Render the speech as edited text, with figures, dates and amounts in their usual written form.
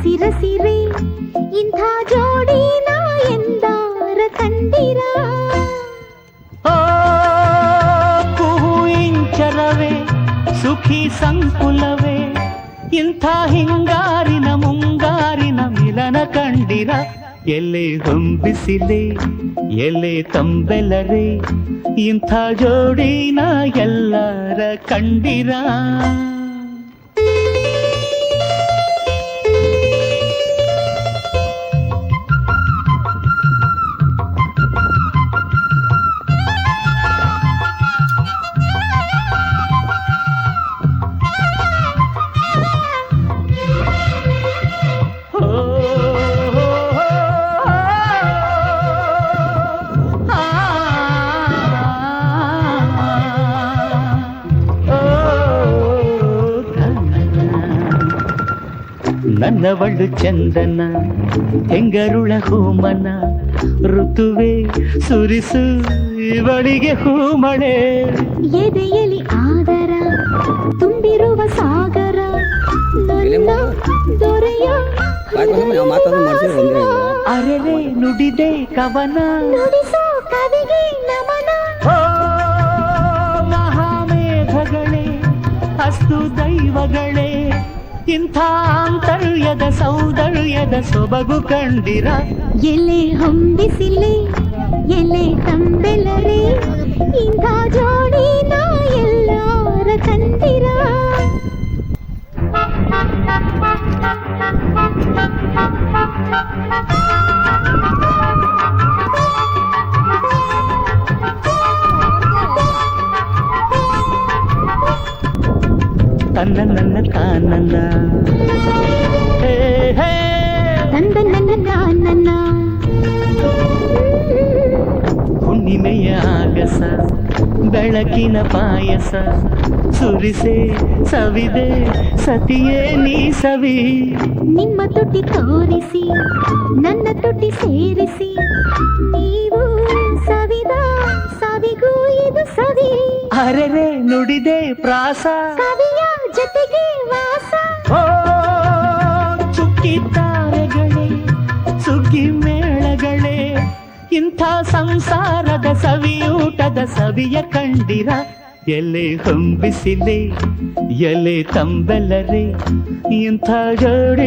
ಹಸಿರಸಿರೆ ಇಂಥ ಜೋಡಿನ ಎಂದಾರ ಕಂಡಿರ ಕುಹು ಇಂಚರವೇ ಸುಖಿ ಸಂಕುಲವೇ ಇಂಥ ಹಿಂಗಾರಿನ ಮುಂಗಾರಿನ ಮಿಲನ ಕಂಡಿರ ಎಲೆ ಹೊಂಬಿಸಿಲೆ ಎಲೆ ತಂಬೆಲರೆ ಇಂಥ ಜೋಡಿನ ಎಲ್ಲರ ಕಂಡಿರ ನನ್ನವಳು ಚಂದನ ಹೆಂಗರುಳ ಹೂಮನ ಋತುವೆ ಸುರಿಸು ಇವಳಿಗೆ ಹೂಮಳೆ ಎದೆಯಲಿ ಆದರ ತುಂಬಿರುವ ಸಾಗರ ನನ್ನ ದೊರೆಯ ಅರೆರೆ ನುಡಿದೆ ಕವನ ನುಡಿಸೋ ಕವಿಗೆ ನಮನ ಮಹಾಮೇಧಗಳೇ ಅಸ್ತು ದೈವಗಳೇ ಇಂಥ ಆಂತರ್ಯದ ಸೌಂದರ್ಯದ ಸೊಬಗು ಕಂಡಿರ ಎಲೆ ಹೊಂಬಿಸಿಲೆ ಎಲೆ ತಂಬೆಲರೆ ಇಂಥ ಜೋಡಿನ ಎಲ್ಲಾರ ಕಂಡಿರ ತನ್ನ ನನ್ನ ತಾನನ್ನ ತಂದ ನನ್ನ ನಾನನ್ನ ಹುಣ್ಣಿಮೆಯ ಆಗಸ ಬೆಳಕಿನ ಪಾಯಸ ಸುರಿಸೆ ಸವಿದೆ ಸತಿಯೇ ನೀ ಸವಿ ನಿಮ್ಮ ತುಟಿ ತೋರಿಸಿ ನನ್ನ ತುಟಿ ಸೇರಿಸಿ ನೀವು ಸವಿದ ಸವಿಗೂ ಇದು ಸವಿ ಅರೆರೆ ನುಡಿದೆ ಪ್ರಾಸ ಕವಿಯ ಜೊತೆಗೆ ವಾಸ ಚುಕ್ಕಿ ತಾರೆಗಳೇ ಸುಗ್ಗಿ ಮೇಳಗಳೇ ಇಂಥ ಸಂಸಾರದ ಸವಿಯೂಟದ ಸವಿಯ ಕಂಡಿರ ಎಲೆ ಹೊಂಬಿಸಿಲೆ ಎಲೆ ತಂಬೆಲರೆ ಇಂಥ ಜೋಡಿ